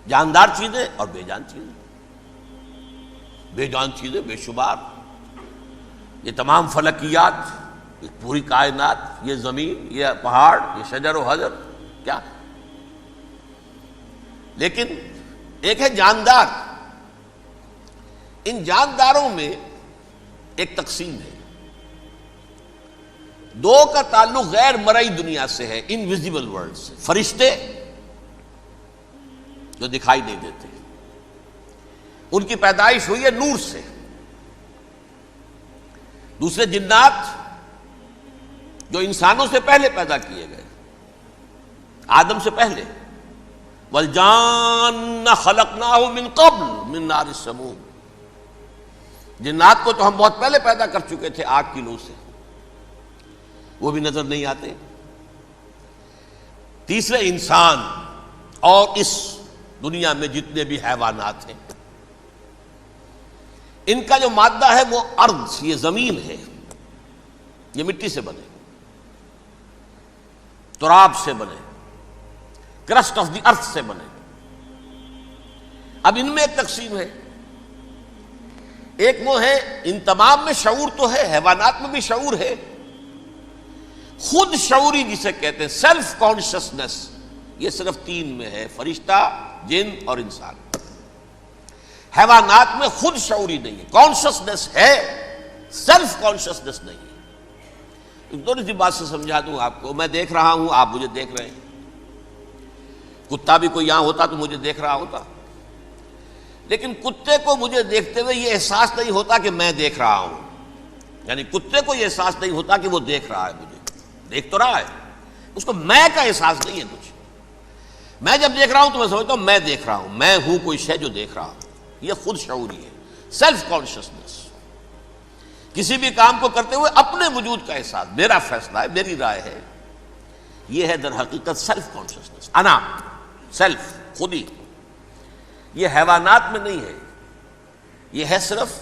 جاندار چیزیں اور بے جان چیزیں. بے جان چیزیں بے شمار، یہ تمام فلکیات، یہ پوری کائنات، یہ زمین، یہ پہاڑ، یہ شجر و حجر، کیا. لیکن ایک ہے جاندار. ان جانداروں میں ایک تقسیم ہے. دو کا تعلق غیر مرئی دنیا سے ہے، انویزیبل ورلڈ سے. فرشتے جو دکھائی نہیں دیتے، ان کی پیدائش ہوئی ہے نور سے. دوسرے جنات جو انسانوں سے پہلے پیدا کیے گئے، آدم سے پہلے. وَالْجَانَّ خَلَقْنَاهُ مِن قَبْلُ مِن نَارِ السَّمُومِ. جنات کو تو ہم بہت پہلے پیدا کر چکے تھے آگ کی لو سے، وہ بھی نظر نہیں آتے. تیسرے انسان اور اس دنیا میں جتنے بھی حیوانات ہیں، ان کا جو مادہ ہے وہ ارض، یہ زمین ہے. یہ مٹی سے بنے، تراب سے بنے، کرسٹ آف دی ارتھ سے بنے. اب ان میں ایک تقسیم ہے. ایک وہ ہے، ان تمام میں شعور تو ہے، حیوانات میں بھی شعور ہے. خود شعوری جسے کہتے ہیں سیلف کانشسنس، یہ صرف تین میں ہے، فرشتہ، جن اور انسان. حیوانات میں خود شعوری نہیں ہے، کانشسنس ہے، سیلف کانشسنس نہیں ہے. تھوڑی سی بات سے سمجھا دوں آپ کو. میں دیکھ رہا ہوں، آپ مجھے دیکھ رہے ہیں. کتا بھی کوئی یہاں ہوتا تو مجھے دیکھ رہا ہوتا، لیکن کتے کو مجھے دیکھتے ہوئے یہ احساس نہیں ہوتا کہ میں دیکھ رہا ہوں. یعنی کتے کو یہ احساس نہیں ہوتا کہ وہ دیکھ رہا ہے، مجھے دیکھ تو رہا ہے، اس کو میں کا احساس نہیں ہے کچھ. میں جب دیکھ رہا ہوں تو میں سمجھتا ہوں میں دیکھ رہا ہوں، میں ہوں کوئی شے جو دیکھ رہا ہوں. یہ خود شعوری ہے، سیلف کانشسنس. کسی بھی کام کو کرتے ہوئے اپنے وجود کا احساس، میرا فیصلہ ہے، میری رائے ہے. یہ ہے در حقیقت سیلف کانشسنس، انا، سیلف، خودی. یہ حیوانات میں نہیں ہے، یہ ہے صرف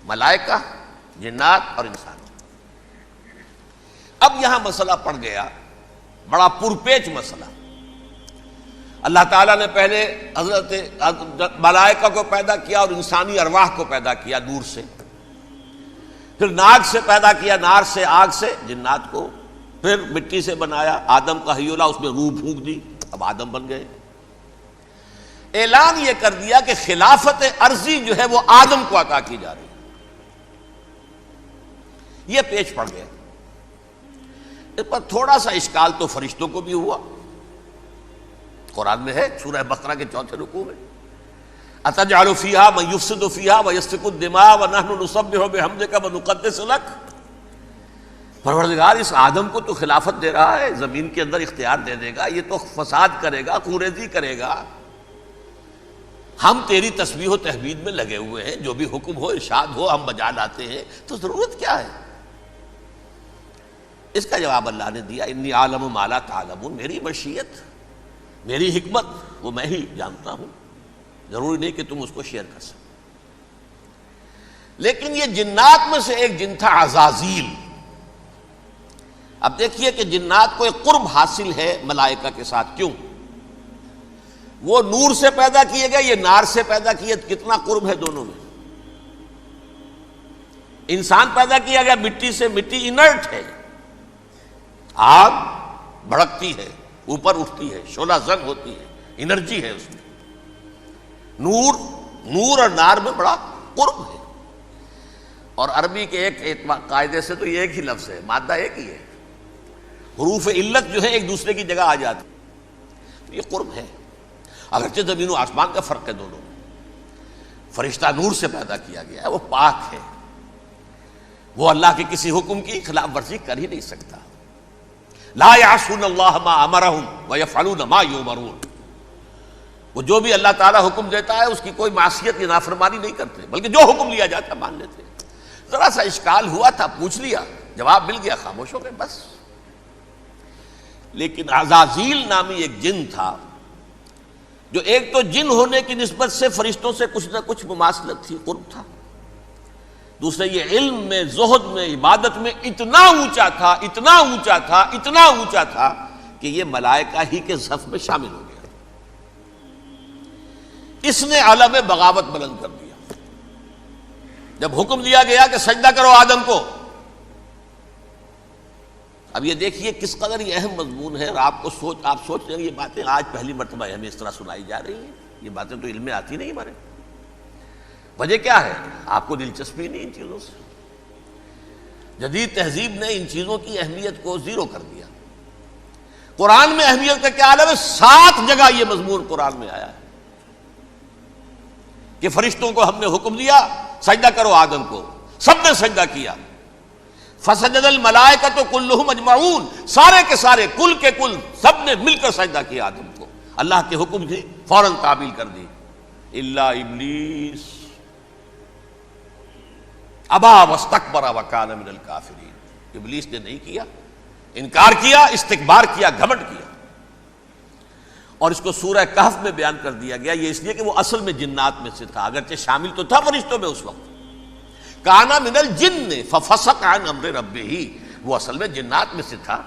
ملائکہ، جنات اور انسان. اب یہاں مسئلہ پڑ گیا، بڑا پرپیچ مسئلہ. اللہ تعالیٰ نے پہلے حضرت ملائکہ کو پیدا کیا اور انسانی ارواح کو پیدا کیا نور سے. پھر ناک سے پیدا کیا، نار سے، آگ سے جنات کو. پھر مٹی سے بنایا، آدم کا حی اللہ، اس میں روح پھونک دی، اب آدم بن گئے. اعلان یہ کر دیا کہ خلافت عرضی جو ہے وہ آدم کو عطا کی جا رہی ہے. یہ پیچ پڑ گیا. اس پر تھوڑا سا اشکال تو فرشتوں کو بھی ہوا. قرآن میں ہے، سورہ بقرہ کے 4 رکوع میں، أَتَجْعَلُ فِيهَا مَن يُفْسِدُ فِيهَا وَيَسْفِكُ الدِّمَاءَ وَنَحْنُ نُسَبِّحُ بِحَمْدِكَ وَنُقَدِّسُ لَكَ. پروردگار اس آدم کو تو خلافت دے رہا ہے، زمین کے اندر اختیار دے دے گا، یہ تو فساد کرے گا، کوریزی کرے گا. ہم تیری تسبیح و تحمید میں لگے ہوئے ہیں، جو بھی حکم ہو، ارشاد ہو، ہم بجا لاتے ہیں، تو ضرورت کیا ہے؟ اس کا جواب اللہ نے دیا، انی عالم ما لا تعلمون. میری مشیت، میری حکمت وہ میں ہی جانتا ہوں، ضروری نہیں کہ تم اس کو شیئر کر سکو. لیکن یہ جنات میں سے ایک جن تھا عزازیل. اب دیکھیے کہ جنات کو ایک قرب حاصل ہے ملائکہ کے ساتھ. کیوں؟ وہ نور سے پیدا کیے گئے، یہ نار سے پیدا کیے. کتنا قرب ہے دونوں میں. انسان پیدا کیا گیا مٹی سے، مٹی انرٹ ہے، آگ بھڑکتی ہے، اوپر اٹھتی ہے، شعلہ زن ہوتی ہے، انرجی ہے اس میں. نور اور نار میں بڑا قرب ہے. اور عربی کے ایک قاعدے سے تو یہ ایک ہی لفظ ہے، مادہ ایک ہی ہے، حروف علت جو ہے ایک دوسرے کی جگہ آ جاتی. یہ قرب ہے، اگرچہ زمین و آسمان کا فرق ہے دونوں میں. فرشتہ نور سے پیدا کیا گیا ہے، وہ پاک ہے، وہ اللہ کے کسی حکم کی خلاف ورزی کر ہی نہیں سکتا. لا یعصون اللہ ما امرہم ویفعلون ما یؤمرون. وہ جو بھی اللہ تعالیٰ حکم دیتا ہے اس کی کوئی معصیت یا نافرمانی نہیں کرتے، بلکہ جو حکم لیا جاتا ہے مان لیتے. ذرا سا اشکال ہوا تھا، پوچھ لیا، جواب مل گیا، خاموش ہو گئے بس. لیکن عزازیل نامی ایک جن تھا، جو ایک تو جن ہونے کی نسبت سے فرشتوں سے کچھ نہ کچھ مماثلت تھی، قرب تھا. دوسرے یہ علم میں، زہد میں، عبادت میں اتنا اونچا تھا، اتنا اونچا تھا، اتنا اونچا تھا کہ یہ ملائکہ ہی کے صف میں شامل ہو گیا. اس نے علم بغاوت بلند کر دیا جب حکم دیا گیا کہ سجدہ کرو آدم کو۔ اب یہ دیکھیے کس قدر یہ اہم مضمون ہے، اور آپ سوچ رہے ہیں یہ باتیں آج پہلی مرتبہ ہمیں اس طرح سنائی جا رہی ہیں، یہ باتیں تو علم میں آتی نہیں ہمارے۔ وجہ کیا ہے؟ آپ کو دلچسپی نہیں ان چیزوں سے۔ جدید تہذیب نے ان چیزوں کی اہمیت کو زیرو کر دیا۔ قرآن میں اہمیت کا کیا عالم ہے؟ 7 جگہ یہ مضمون قرآن میں آیا ہے کہ فرشتوں کو ہم نے حکم دیا سجدہ کرو آدم کو، سب نے سجدہ کیا۔ فسجد الملائکۃ کلھم اجمعون، سارے کے سارے، کل کے کل، سب نے مل کر سجدہ کیا آدم کو، اللہ کے حکم کی فوراً تعمیل کر دی، الا ابلیس ابا واستکبر وکان من الکافرین۔ ابلیس نے نہیں کیا، انکار کیا، استکبار کیا، گھمنڈ کیا۔ اور اس کو سورہ کہف میں بیان کر دیا گیا، یہ اس لیے کہ وہ اصل میں جنات میں سے تھا، اگرچہ شامل تو تھا فرشتوں میں اس وقت۔ کانا من الجن ففسق عن امر ربہ، وہ اصل میں جنات میں سے تھا،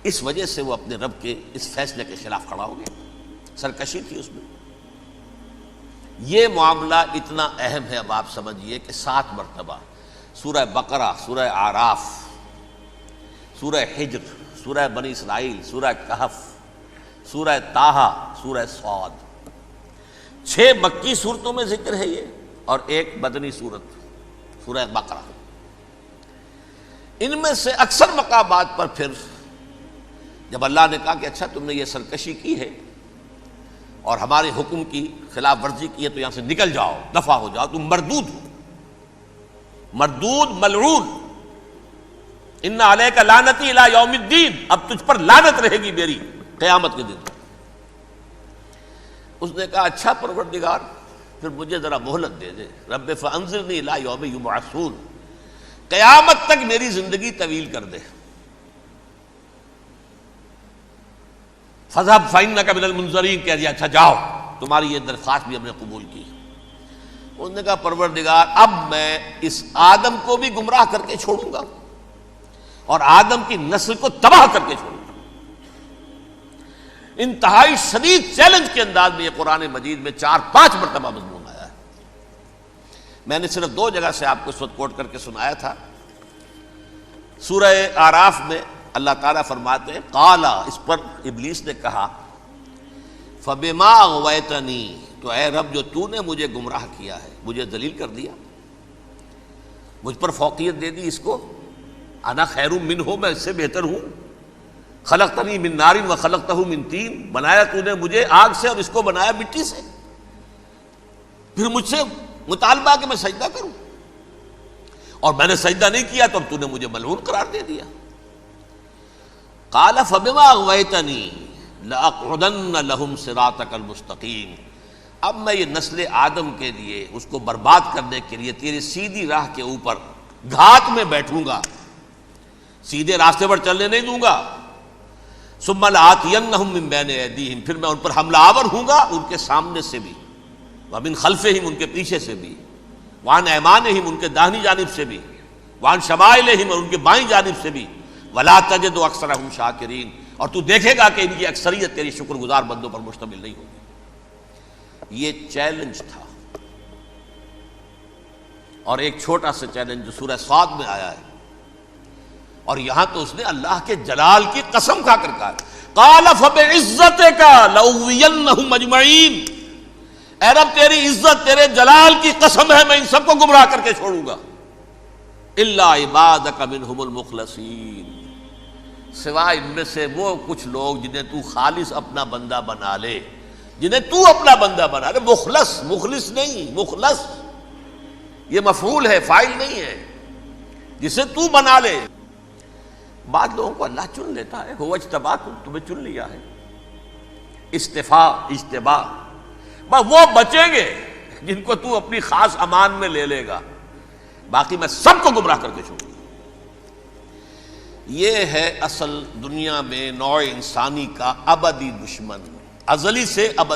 اس وجہ سے وہ اپنے رب کے اس فیصلے کے خلاف کھڑا ہو گیا، سرکشی تھی اس میں۔ یہ معاملہ اتنا اہم ہے، اب آپ سمجھیے کہ 7 مرتبہ سورہ بقرہ، سورہ اعراف، سورہ حجر، سورہ بنی اسرائیل، سورہ کہف، سورہ طٰہٰ، سورہ صاد، 6 مکی صورتوں میں ذکر ہے یہ، اور 1 مدنی صورت سورہ بقرہ۔ ان میں سے اکثر مقامات پر پھر جب اللہ نے کہا کہ اچھا تم نے یہ سرکشی کی ہے اور ہمارے حکم کی خلاف ورزی کی ہے تو یہاں سے نکل جاؤ، دفع ہو جاؤ، تم مردود ہو، مردود ملعون، ان علیک لعنتی الی یوم الدین، اب تجھ پر لعنت رہے گی میری قیامت کے دن۔ اس نے کہا اچھا پروردگار پھر مجھے ذرا مہلت دے دے، رب فانظرنی الی یوم یبعثون، قیامت تک میری زندگی طویل کر دے۔ فاذهب فانک من المنظرین، کہہ دیا اچھا جاؤ، تمہاری یہ درخواست بھی ہم نے قبول کی۔ انہوں نے کہا پروردگار اب میں اس آدم کو بھی گمراہ کر کے چھوڑوں گا اور آدم کی نسل کو تباہ کر کے چھوڑوں گا۔ انتہائی شدید چیلنج کے انداز میں یہ قرآن مجید میں 4-5 مرتبہ مضمون آیا ہے۔ میں نے صرف 2 جگہ سے آپ کو اس وقت کوٹ کر کے سنایا تھا۔ سورہ اعراف میں اللہ تعالیٰ فرماتے ہیں قالا، اس پر ابلیس نے کہا فبما اغویتنی، تو اے رب جو تو نے مجھے گمراہ کیا ہے، مجھے ذلیل کر دیا، مجھ پر فوقیت دے دی، اس کو انا خیر منہ، میں اس سے بہتر ہوں، خلقتنی من نار وخلقتہ من طین، بنایا تو نے مجھے آگ سے اور اس کو بنایا مٹی سے، پھر مجھ سے مطالبہ کہ میں سجدہ کروں، اور میں نے سجدہ نہیں کیا تو اب تو نے مجھے ملعون قرار دے دیا۔ قال فبما اغویتنی لأقعدن لهم صراطک المستقیم، اب میں یہ نسل آدم کے لیے، اس کو برباد کرنے کے لیے تیری سیدھی راہ کے اوپر گھات میں بیٹھوں گا، سیدھے راستے پر چلنے نہیں دوں گا۔ ثم لآتینہم من بین ایدیہم، پھر میں ان پر حملہ آور ہوں گا، ان کے سامنے سے بھی، ومن خلفہم، ان کے پیچھے سے بھی، وعن ایمانہم، ان کے داہنی جانب سے بھی، وعن شمائلہم، اور ان کے بائیں جانب سے بھی، ولا تجد اکثرہم شاکرین، اور تو دیکھے گا کہ ان کی اکثریت تیری شکر گزار بندوں پر مشتمل نہیں ہوگی۔ یہ چیلنج تھا۔ اور ایک چھوٹا سا چیلنج جو سورہ صاد میں آیا ہے، اور یہاں تو اس نے اللہ کے جلال کی قسم کھا کر کہا قال فبعزتک لأغوینہم اجمعین، اے رب تیری عزت، تیرے جلال کی قسم ہے میں ان سب کو گمراہ کر کے چھوڑوں گا، الا عبادک منہم المخلصین، سوائے ان میں سے وہ کچھ لوگ جنہیں تو خالص اپنا بندہ بنا لے، جنہیں تو اپنا بندہ بنا لے، مخلص، مخلص نہیں، مخلص یہ مفعول ہے، فاعل نہیں ہے، جسے تو بنا لے۔ بعض لوگوں کو اللہ چن لیتا ہے، هو اجتباکم، تمہیں چن لیا ہے، استفاء، اجتباء، بس وہ بچیں گے جن کو تو اپنی خاص امان میں لے لے گا، باقی میں سب کو گمراہ کر کے چھوڑوں گا۔ یہ ہے اصل دنیا میں نوع انسانی کا ابدی دشمن، ازلی سے ابد